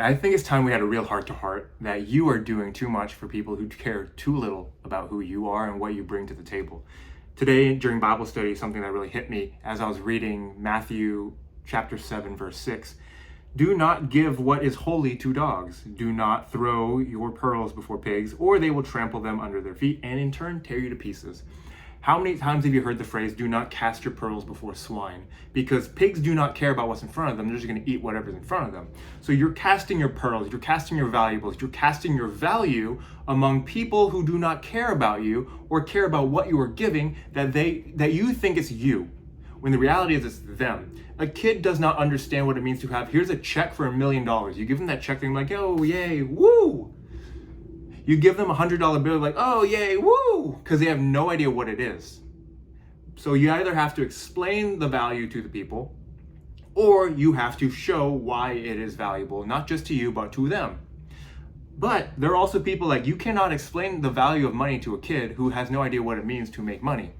I think it's time we had a real heart-to-heart that you are doing too much for people who care too little about who you are and what you bring to the table. Today, during Bible study, something that really hit me as I was reading Matthew chapter 7, verse 6. Do not give what is holy to dogs. Do not throw your pearls before pigs, or they will trample them under their feet and in turn tear you to pieces. How many times have you heard the phrase, do not cast your pearls before swine? Because pigs do not care about what's in front of them. They're just going to eat whatever's in front of them. So you're casting your pearls, you're casting your valuables, you're casting your value among people who do not care about you or care about what you are giving that you think it's you, when the reality is it's them. A kid does not understand what it means to have, here's a check for $1 million. You give them that check, they're like, oh, yay, woo. You give them $100 bill, like, oh, yay, woo, because they have no idea what it is. So you either have to explain the value to the people, or you have to show why it is valuable, not just to you, but to them. But there are also people like, you cannot explain the value of money to a kid who has no idea what it means to make money.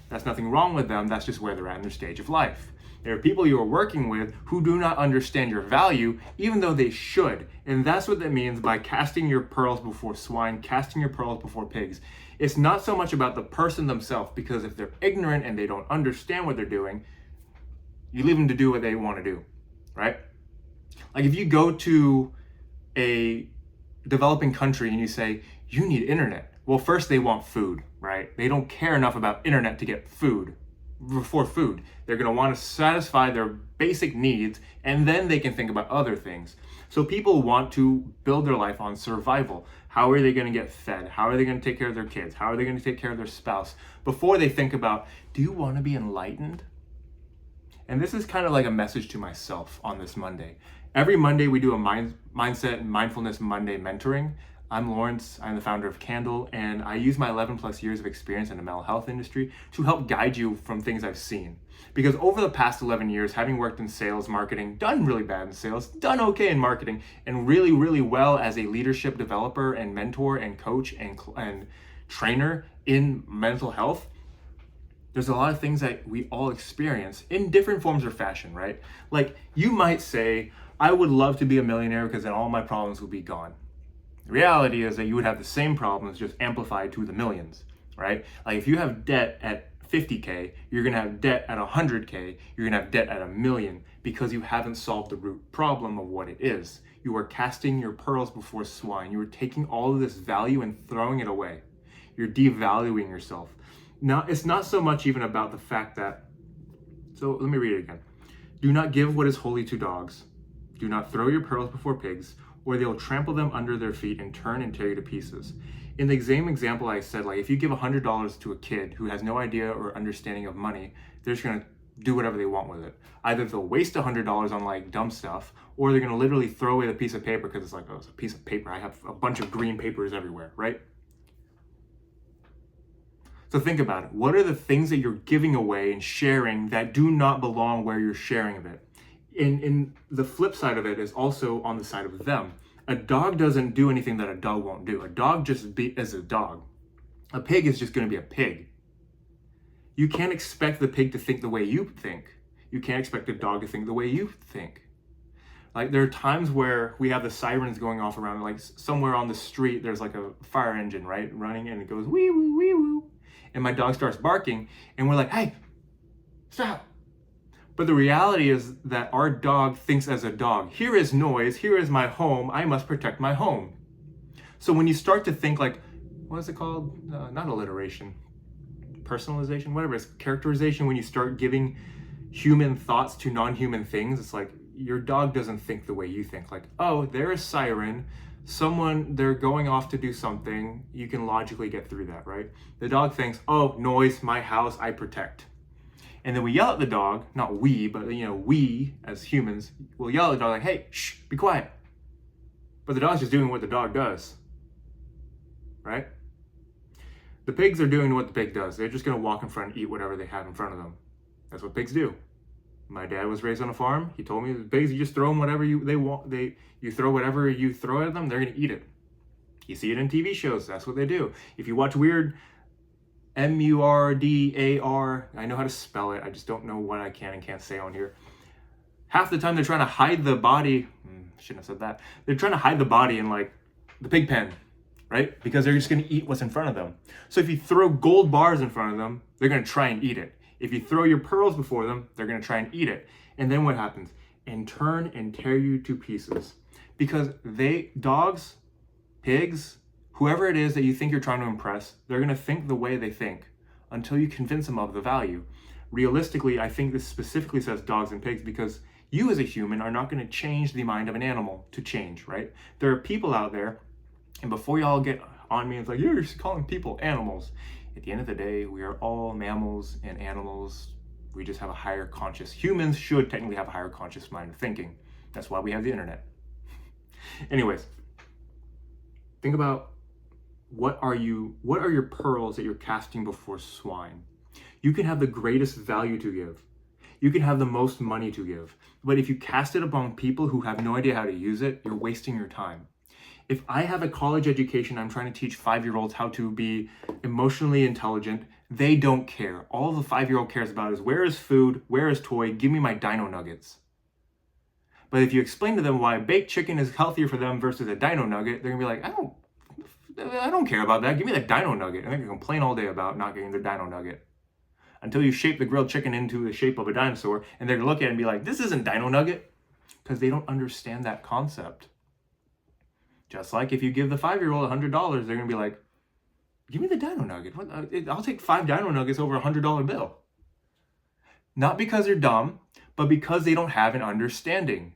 That's nothing wrong with them, that's just where they're at in their stage of life. There are people you are working with who do not understand your value, even though they should. And that's what that means by casting your pearls before swine, casting your pearls before pigs. It's not so much about the person themselves, because if they're ignorant and they don't understand what they're doing, you leave them to do what they want to do, right? Like if you go to a developing country and you say, you need internet. Well, first they want food, right? They don't care enough about internet to get food. Before food, they're going to want to satisfy their basic needs, and then they can think about other things. So people want to build their life on survival. How are they going to get fed? How are they going to take care of their kids? How are they going to take care of their spouse? Before they think about, do you want to be enlightened? And this is kind of like a message to myself on this Monday. Every Monday we do a mindset and mindfulness Monday mentoring. I'm Laurence, I'm the founder of Candle, and I use my 11 plus years of experience in the mental health industry to help guide you from things I've seen. Because over the past 11 years, having worked in sales, marketing, done really bad in sales, done okay in marketing, and really, really well as a leadership developer and mentor and coach and trainer in mental health, there's a lot of things that we all experience in different forms or fashion, right? Like you might say, I would love to be a millionaire because then all my problems would be gone. The reality is that you would have the same problems, just amplified to the millions, right? Like if you have debt at 50K, you're gonna have debt at 100K, you're gonna have debt at 1 million, because you haven't solved the root problem of what it is. You are casting your pearls before swine. You are taking all of this value and throwing it away. You're devaluing yourself. Now, it's not so much even about the fact that, so let me read it again. Do not give what is holy to dogs. Do not throw your pearls before pigs, or they will trample them under their feet and turn and tear you to pieces. In the same example I said, like if you give $100 to a kid who has no idea or understanding of money, they're just gonna do whatever they want with it. Either they'll waste $100 on like dumb stuff, or they're gonna literally throw away the piece of paper because it's like, oh, it's a piece of paper. I have a bunch of green papers everywhere, right? So think about it. What are the things that you're giving away and sharing that do not belong where you're sharing of it? In the flip side of it is also on the side of them. A dog doesn't do anything that a dog won't do. A dog just is a dog. A pig is just going to be a pig. You can't expect the pig to think the way you think. You can't expect a dog to think the way you think. Like there are times where we have the sirens going off around, like somewhere on the street, there's like a fire engine, right, running, and it goes wee woo, wee woo. And my dog starts barking, and we're like, hey, stop. But the reality is that our dog thinks as a dog. Here is noise, here is my home, I must protect my home. So when you start to think like, what is it called? Not alliteration, personalization, whatever it's characterization, when you start giving human thoughts to non-human things, it's like your dog doesn't think the way you think. Like, oh, there's a siren, they're going off to do something, you can logically get through that, right? The dog thinks, oh, noise, my house, I protect. And then we yell at the dog, not we, but we as humans will yell at the dog like, hey, shh, be quiet. But the dog's just doing what the dog does, right? The pigs are doing what the pig does. They're just gonna walk in front and eat whatever they have in front of them. That's what pigs do. My dad was raised on a farm. He told me the pigs, you just throw them whatever they want. You throw whatever you throw at them, they're gonna eat it. You see it in TV shows, that's what they do. If you watch weird Murdar, I know how to spell it, I just don't know what I can and can't say on here. Half the time they're trying to hide the body. Shouldn't have said that. They're trying to hide the body in like the pig pen, right? Because they're just going to eat what's in front of them. So if you throw gold bars in front of them, they're going to try and eat it. If you throw your pearls before them, they're going to try and eat it. And then what happens? And turn and tear you to pieces. Because dogs, pigs, whoever it is that you think you're trying to impress, they're going to think the way they think until you convince them of the value. Realistically, I think this specifically says dogs and pigs because you as a human are not going to change the mind of an animal to change, right? There are people out there, and before y'all get on me, it's like, you're calling people animals. At the end of the day, we are all mammals and animals. We just have a higher conscious. Humans should technically have a higher conscious mind of thinking. That's why we have the internet. Anyways, think about what are your pearls that you're casting before swine? You can have the greatest value to give. You can have the most money to give. But if you cast it upon people who have no idea how to use it, you're wasting your time. If I have a college education, I'm trying to teach 5-year-olds how to be emotionally intelligent, they don't care. All the 5-year-old cares about is where is food, where is toy, give me my dino nuggets. But if you explain to them why baked chicken is healthier for them versus a dino nugget, they're gonna be like, I don't care about that. Give me the dino nugget. And they're gonna complain all day about not getting the dino nugget. Until you shape the grilled chicken into the shape of a dinosaur, and they're gonna look at it and be like, this isn't dino nugget, because they don't understand that concept. Just like if you give the 5-year-old $100, they're gonna be like, give me the dino nugget. I'll take 5 dino nuggets over a $100 bill. Not because they're dumb, but because they don't have an understanding.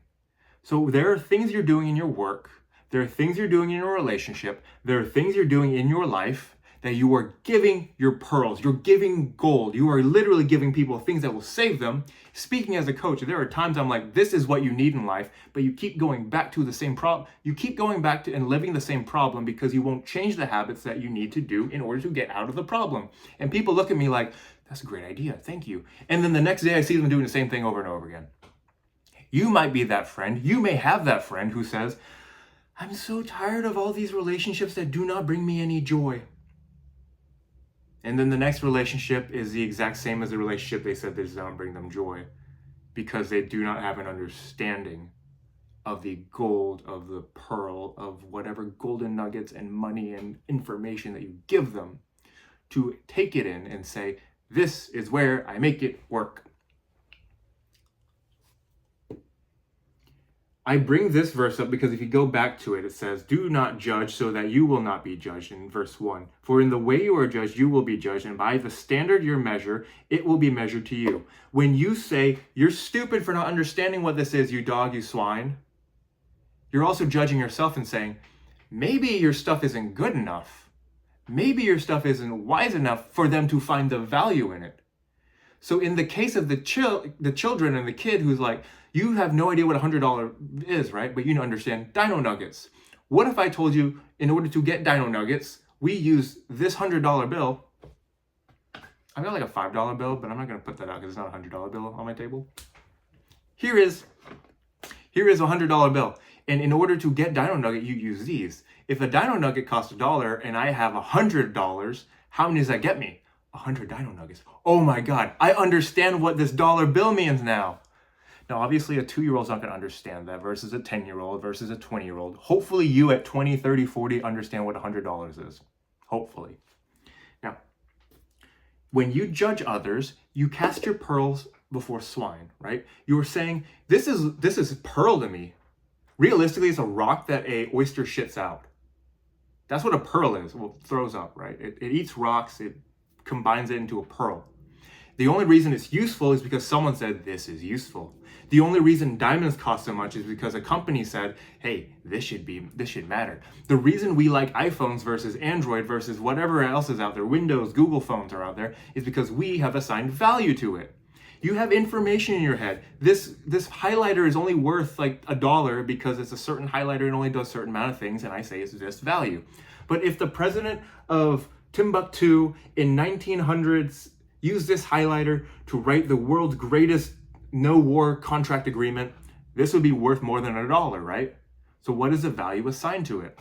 So there are things you're doing in your work, there are things you're doing in your relationship, there are things you're doing in your life that you are giving your pearls, you're giving gold, you are literally giving people things that will save them. Speaking as a coach, there are times I'm like, this is what you need in life, but you keep going back to the same problem. You keep going back to and living the same problem because you won't change the habits that you need to do in order to get out of the problem. And people look at me like, that's a great idea, thank you. And then the next day I see them doing the same thing over and over again. You might be that friend, you may have that friend who says, I'm so tired of all these relationships that do not bring me any joy. And then the next relationship is the exact same as the relationship they said does not bring them joy because they do not have an understanding of the gold, of the pearl, of whatever golden nuggets and money and information that you give them to take it in and say, this is where I make it work. I bring this verse up because if you go back to it, it says, do not judge so that you will not be judged in verse 1. For in the way you are judged, you will be judged, and by the standard you measure, it will be measured to you. When you say, you're stupid for not understanding what this is, you dog, you swine, you're also judging yourself and saying, maybe your stuff isn't good enough. Maybe your stuff isn't wise enough for them to find the value in it. So in the case of the children and the kid who's like, you have no idea what $100 is, right? But you understand dino nuggets. What if I told you, in order to get dino nuggets, we use this $100 bill. I've got like a $5 bill, but I'm not going to put that out because it's not a $100 bill on my table. Here is a $100 bill. And in order to get dino nugget, you use these. If a dino nugget costs $1 and I have $100, how many does that get me? 100 dino nuggets. Oh my God, I understand what this dollar bill means now. Now, obviously, a 2-year-old's not going to understand that versus a 10-year-old versus a 20-year-old. Hopefully, you at 20, 30, 40 understand what $100 is. Hopefully. Now, when you judge others, you cast your pearls before swine, right? You were saying, this is pearl to me. Realistically, it's a rock that a oyster shits out. That's what a pearl is. Well, it throws up, right? It eats rocks. It combines it into a pearl. The only reason it's useful is because someone said, this is useful. The only reason diamonds cost so much is because a company said, hey, this should matter. The reason we like iPhones versus Android versus whatever else is out there, Windows, Google phones are out there, is because we have assigned value to it. You have information in your head. This highlighter is only worth like $1 because it's a certain highlighter and only does a certain amount of things, and I say it's this value. But if the president of Timbuktu in 1900s used this highlighter to write the world's greatest no-war contract agreement, this would be worth more than $1, right? So what is the value assigned to it?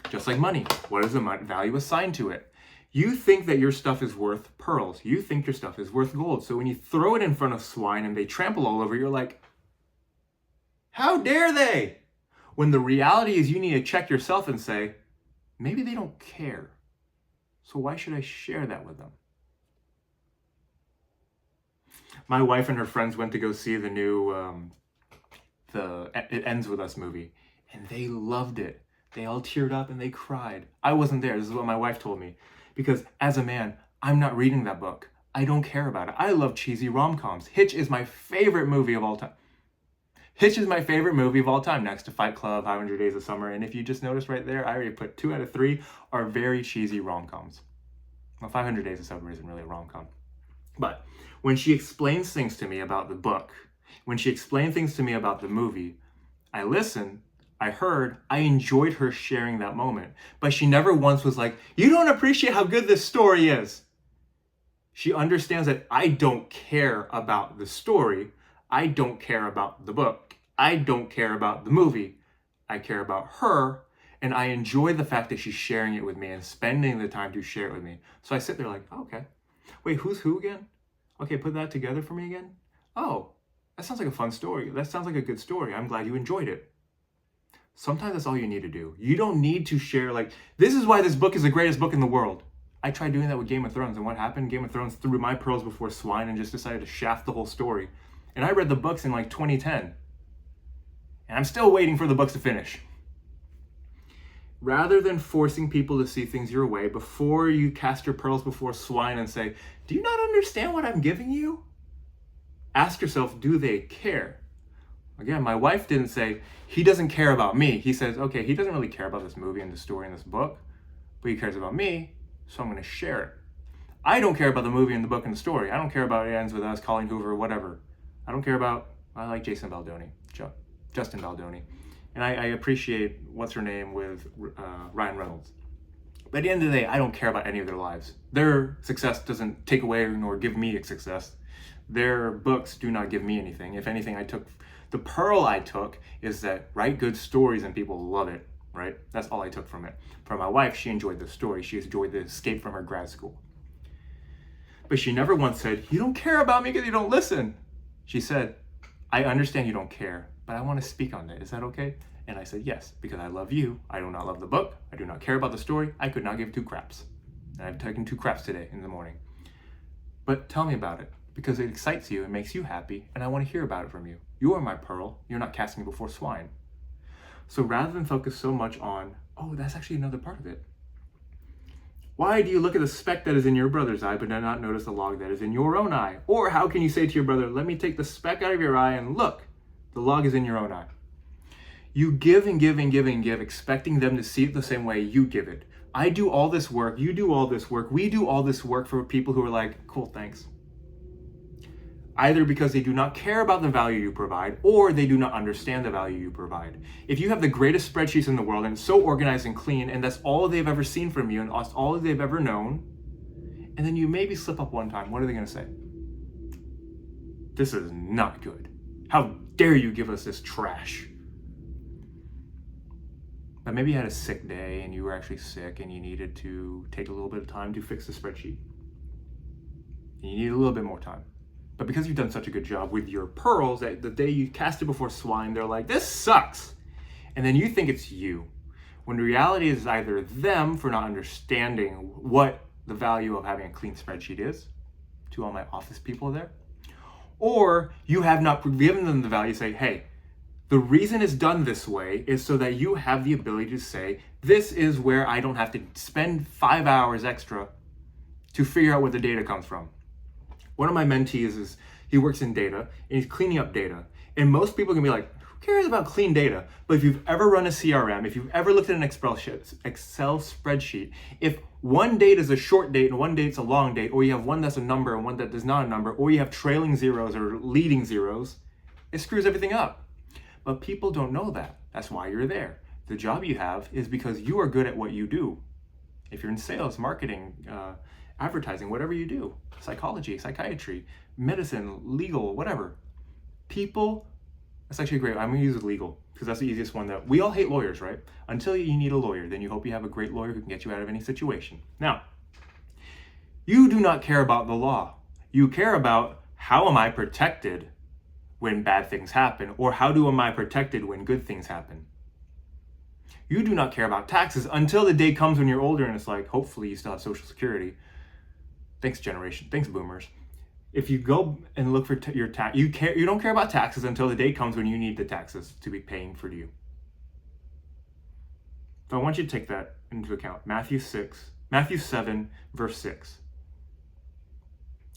Just like money, what is the value assigned to it? You think that your stuff is worth pearls. You think your stuff is worth gold. So when you throw it in front of swine and they trample all over, you're like, How dare they? When the reality is you need to check yourself and say, maybe they don't care. So why should I share that with them? My wife and her friends went to go see the new It Ends With Us movie, and they loved it. They all teared up and they cried. I wasn't there. This is what my wife told me. Because as a man, I'm not reading that book. I don't care about it. I love cheesy rom-coms. Hitch is my favorite movie of all time. Hitch is my favorite movie of all time, next to Fight Club, 500 Days of Summer. And if you just noticed right there, I already put 2 out of 3 are very cheesy rom-coms. Well, 500 Days of Summer isn't really a rom-com. But when she explains things to me about the book, when she explained things to me about the movie, I listened, I heard, I enjoyed her sharing that moment. But she never once was like, you don't appreciate how good this story is. She understands that I don't care about the story. I don't care about the book. I don't care about the movie. I care about her, and I enjoy the fact that she's sharing it with me and spending the time to share it with me. So I sit there like, oh, okay. Wait, who's who again? Okay, put that together for me again. Oh, that sounds like a fun story. That sounds like a good story. I'm glad you enjoyed it. Sometimes that's all you need to do. You don't need to share like, this is why this book is the greatest book in the world. I tried doing that with Game of Thrones, and what happened? Game of Thrones threw my pearls before swine and just decided to shaft the whole story. And I read the books in like 2010. And I'm still waiting for the books to finish. Rather than forcing people to see things your way, before you cast your pearls before swine and say, do you not understand what I'm giving you? Ask yourself, do they care? Again, my wife didn't say, he doesn't care about me. He says, okay, he doesn't really care about this movie and the story in this book, but he cares about me, so I'm going to share it. I don't care about the movie and the book and the story. I don't care about It Ends With Us, Colleen Hoover, whatever. I don't care about, I like Justin Baldoni. And I appreciate, what's her name, with Ryan Reynolds. But at the end of the day, I don't care about any of their lives. Their success doesn't take away nor give me a success. Their books do not give me anything. If anything, the pearl I took is that write good stories and people love it, right? That's all I took from it. For my wife, she enjoyed the story. She enjoyed the escape from her grad school. But she never once said, you don't care about me because you don't listen. She said, I understand you don't care, but I want to speak on it. Is that okay? And I said, yes, because I love you. I do not love the book. I do not care about the story. I could not give 2 craps. And I've taken 2 craps today in the morning. But tell me about it, because it excites you, it makes you happy, and I want to hear about it from you. You are my pearl. You're not casting me before swine. So rather than focus so much on, oh, that's actually another part of it. Why do you look at the speck that is in your brother's eye, but do not notice the log that is in your own eye? Or how can you say to your brother, let me take the speck out of your eye and look, the log is in your own eye. You give and give and give and give, expecting them to see it the same way you give it. I do all this work, you do all this work, we do all this work for people who are like, cool, thanks. Either because they do not care about the value you provide, or they do not understand the value you provide. If you have the greatest spreadsheets in the world and it's so organized and clean, and that's all they've ever seen from you and that's all they've ever known, and then you maybe slip up one time, what are they going to say? This is not good. How dare you give us this trash? But maybe you had a sick day and you were actually sick and you needed to take a little bit of time to fix the spreadsheet. And you need a little bit more time. But because you've done such a good job with your pearls, that the day you cast it before swine, they're like, this sucks. And then you think it's you. When the reality is either them for not understanding what the value of having a clean spreadsheet is, to all my office people there, or you have not given them the value, say, hey, the reason it's done this way is so that you have the ability to say, this is where I don't have to spend 5 hours extra to figure out where the data comes from. One of my mentees is, he works in data and he's cleaning up data. And most people can be like, who cares about clean data? But if you've ever run a CRM, if you've ever looked at an Excel spreadsheet, if one date is a short date and one date's a long date, or you have one that's a number and one that is not a number, or you have trailing zeros or leading zeros, it screws everything up. But people don't know that. That's why you're there. The job you have is because you are good at what you do. If you're in sales, marketing, advertising, whatever you do, psychology, psychiatry, medicine, legal, whatever. People, that's actually great. I'm gonna use legal because that's the easiest one. That we all hate lawyers, right? Until you need a lawyer, then you hope you have a great lawyer who can get you out of any situation. Now, you do not care about the law. You care about how am I protected when bad things happen? Or how am I protected when good things happen? You do not care about taxes until the day comes when you're older and it's like, hopefully you still have Social Security. Thanks, generation. Thanks, boomers. If you go and look for your tax, you don't care about taxes until the day comes when you need the taxes to be paying for you. So I want you to take that into account. Matthew 7, verse 6.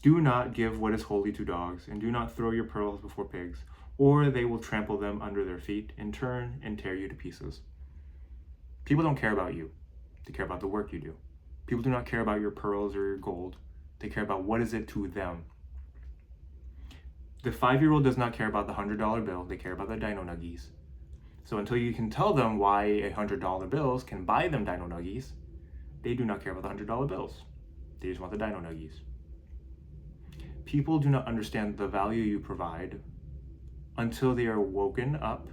Do not give what is holy to dogs, and do not throw your pearls before pigs, or they will trample them under their feet and turn and tear you to pieces. People don't care about you. They care about the work you do. People do not care about your pearls or your gold. They care about what is it to them. The 5-year-old does not care about the $100 bill. They care about the Dino Nuggies. So until you can tell them why $100 bills can buy them Dino Nuggies, they do not care about the $100 bills. They just want the Dino Nuggies. People do not understand the value you provide until they are woken up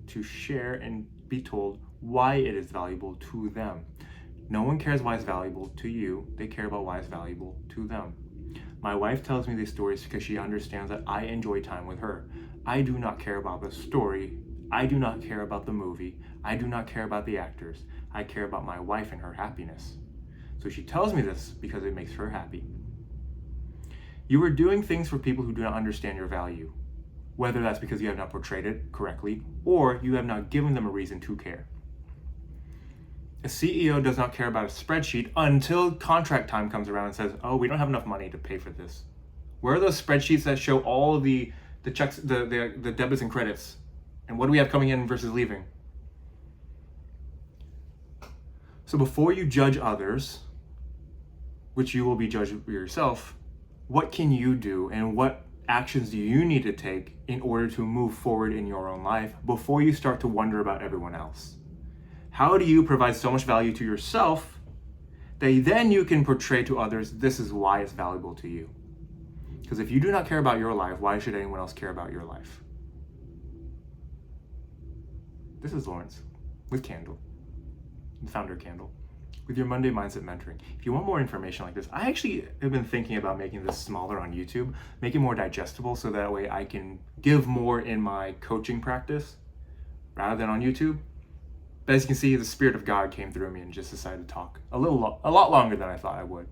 to share and be told why it is valuable to them. No one cares why it's valuable to you. They care about why it's valuable to them. My wife tells me these stories because she understands that I enjoy time with her. I do not care about the story. I do not care about the movie. I do not care about the actors. I care about my wife and her happiness. So she tells me this because it makes her happy. You are doing things for people who do not understand your value, whether that's because you have not portrayed it correctly or you have not given them a reason to care. A CEO does not care about a spreadsheet until contract time comes around and says, oh, we don't have enough money to pay for this. Where are those spreadsheets that show all of the checks, the debits and credits? And what do we have coming in versus leaving? So before you judge others, which you will be judged yourself, what can you do and what actions do you need to take in order to move forward in your own life before you start to wonder about everyone else? How do you provide so much value to yourself that then you can portray to others, this is why it's valuable to you? Because if you do not care about your life, why should anyone else care about your life? This is Laurence with Candle, the founder of Candle, with your Monday Mindset Mentoring. If you want more information like this, I actually have been thinking about making this smaller on YouTube, make it more digestible so that way I can give more in my coaching practice rather than on YouTube. But as you can see, the Spirit of God came through me and just decided to talk a lot longer than I thought I would.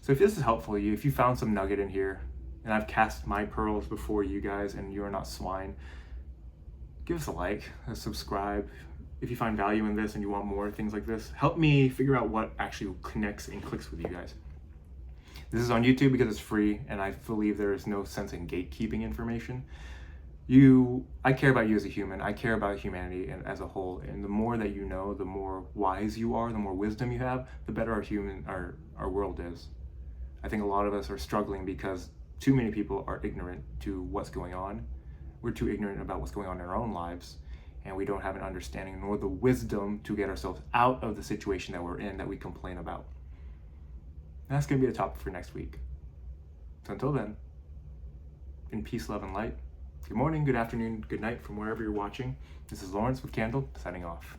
So if this is helpful to you, if you found some nugget in here, and I've cast my pearls before you guys and you are not swine, give us a like, a subscribe. If you find value in this and you want more things like this, help me figure out what actually connects and clicks with you guys. This is on YouTube because it's free, and I believe there is no sense in gatekeeping information. I care about you as a human. I care about humanity and as a whole. And the more that you know, the more wise you are, the more wisdom you have, the better our world is. I think a lot of us are struggling because too many people are ignorant to what's going on. We're too ignorant about what's going on in our own lives, and we don't have an understanding nor the wisdom to get ourselves out of the situation that we're in that we complain about. And that's going to be the topic for next week. So until then, in peace, love, and light. Good morning, good afternoon, good night from wherever you're watching. This is Laurence with Candle, signing off.